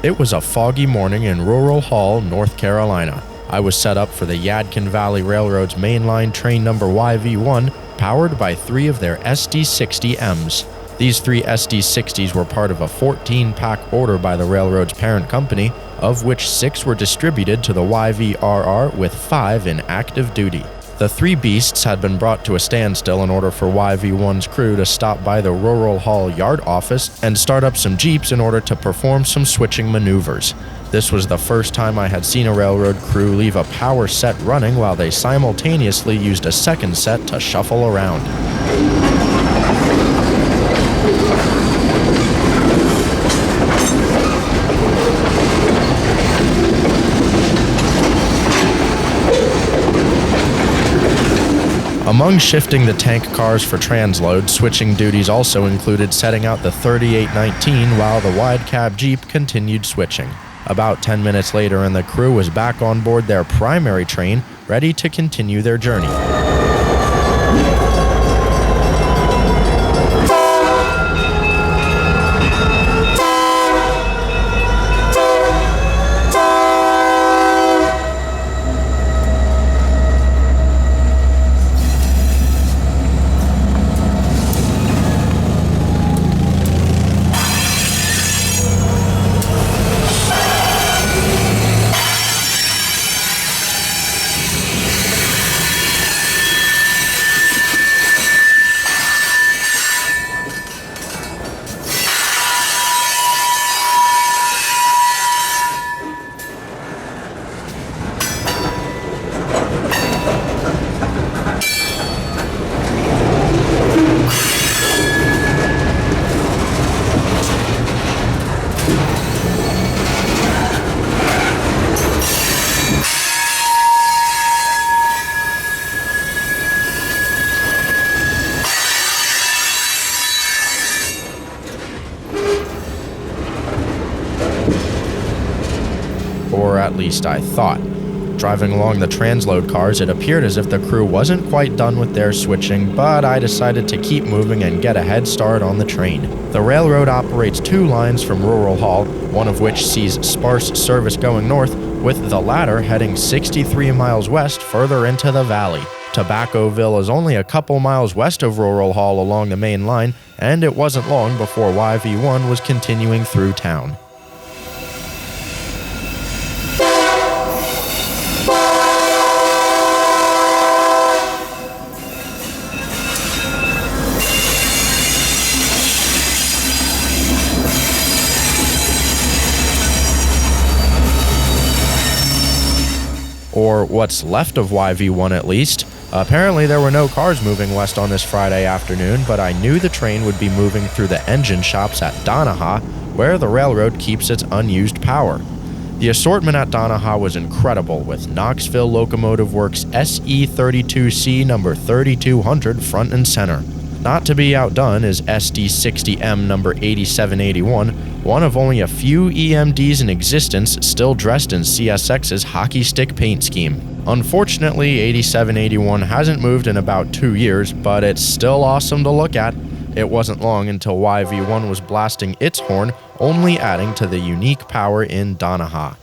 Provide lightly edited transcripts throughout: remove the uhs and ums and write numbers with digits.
It was a foggy morning in Rural Hall, North Carolina. I was set up for the Yadkin Valley Railroad's mainline train number YV1, powered by 3 of their SD60Ms. These 3 SD60s were part of a 14-pack order by the railroad's parent company, of which 6 were distributed to the YVRR with 5 in active duty. The 3 beasts had been brought to a standstill in order for YV1's crew to stop by the Rural Hall yard office and start up some jeeps in order to perform some switching maneuvers. This was the first time I had seen a railroad crew leave a power set running while they simultaneously used a second set to shuffle around. Among shifting the tank cars for transload, switching duties also included setting out the 3819 while the wide cab Jeep continued switching. About 10 minutes later and the crew was back on board their primary train, ready to continue their journey. Or at least I thought. Driving along the transload cars, it appeared as if the crew wasn't quite done with their switching, but I decided to keep moving and get a head start on the train. The railroad operates 2 lines from Rural Hall, one of which sees sparse service going north, with the latter heading 63 miles west further into the valley. Tobaccoville is only a couple miles west of Rural Hall along the main line, and it wasn't long before YV1 was continuing through town. Or what's left of YV1 at least. Apparently there were no cars moving west on this Friday afternoon, but I knew the train would be moving through the engine shops at Donaha, where the railroad keeps its unused power. The assortment at Donaha was incredible, with Knoxville Locomotive Works SE32C number 3200 front and center. Not to be outdone is SD60M number 8781, one of only a few EMDs in existence still dressed in CSX's hockey stick paint scheme. Unfortunately, 8781 hasn't moved in about 2 years, but it's still awesome to look at. It wasn't long until YV1 was blasting its horn, only adding to the unique power in Donaha.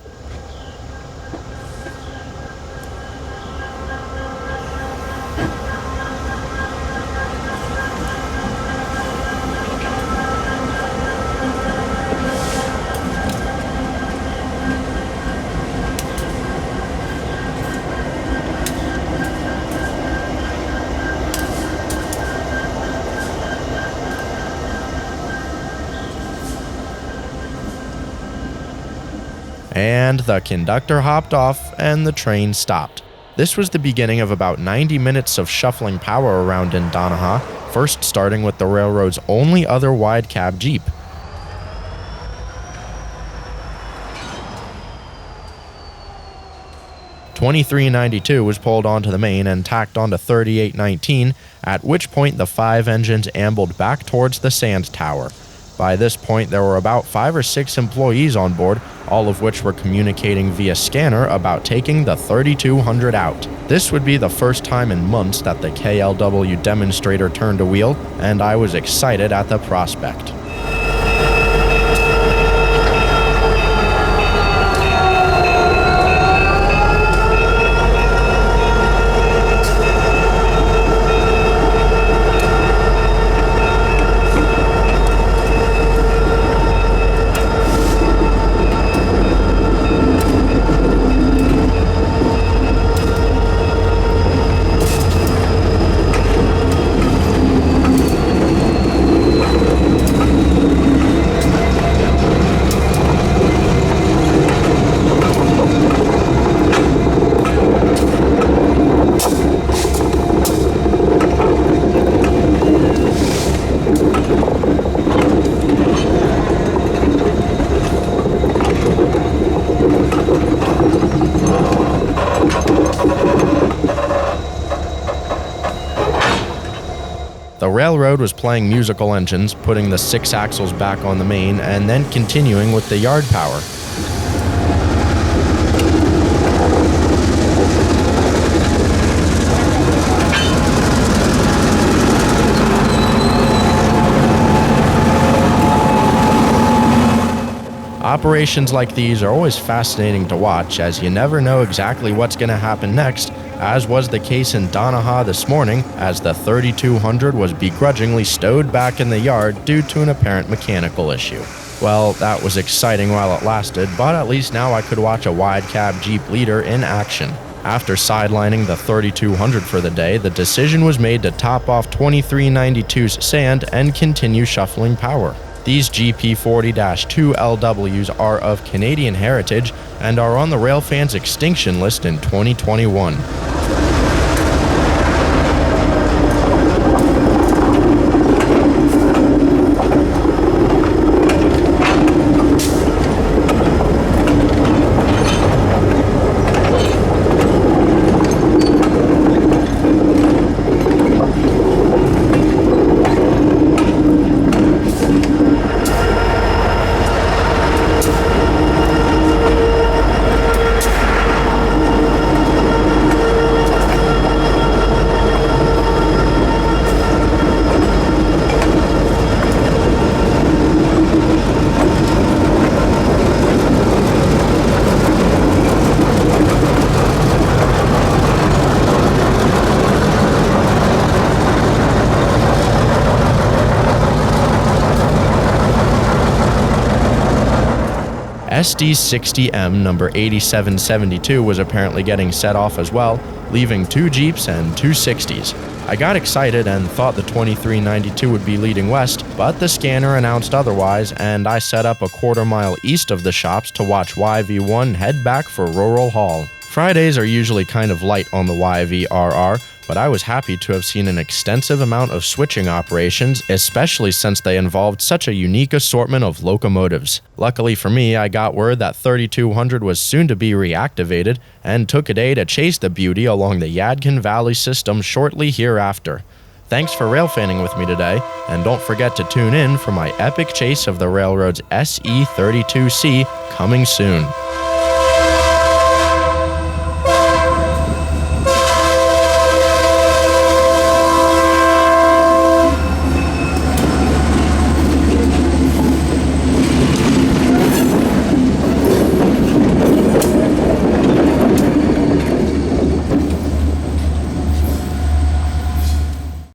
And the conductor hopped off and the train stopped. This was the beginning of about 90 minutes of shuffling power around in Donaha, first starting with the railroad's only other wide cab Jeep. "2392 was pulled onto the main and tacked onto 3819, at which point the 5 engines ambled back towards the sand tower. By this point, there were about 5 or 6 employees on board, all of which were communicating via scanner about taking the 3200 out. This would be the first time in months that the KLW demonstrator turned a wheel, and I was excited at the prospect. railroad was playing musical engines, putting the 6 axles back on the main, and then continuing with the yard power. Operations like these are always fascinating to watch, as you never know exactly what's going to happen next, as was the case in Donaha this morning, as the 3200 was begrudgingly stowed back in the yard due to an apparent mechanical issue. Well, that was exciting while it lasted, but at least now I could watch a wide cab Jeep leader in action. After sidelining the 3200 for the day, the decision was made to top off 2392's sand and continue shuffling power. These GP40-2 LWs are of Canadian heritage and are on the Railfans extinction list in 2021. SD60M number 8772 was apparently getting set off as well, leaving 2 Jeeps and 2 60s. I got excited and thought the 2392 would be leading west, but the scanner announced otherwise, and I set up a quarter-mile east of the shops to watch YV1 head back for Rural Hall. Fridays are usually kind of light on the YVRR, but I was happy to have seen an extensive amount of switching operations, especially since they involved such a unique assortment of locomotives. Luckily for me, I got word that 3200 was soon to be reactivated, and took a day to chase the beauty along the Yadkin Valley system shortly hereafter. Thanks for railfanning with me today, and don't forget to tune in for my epic chase of the railroad's SE32C coming soon.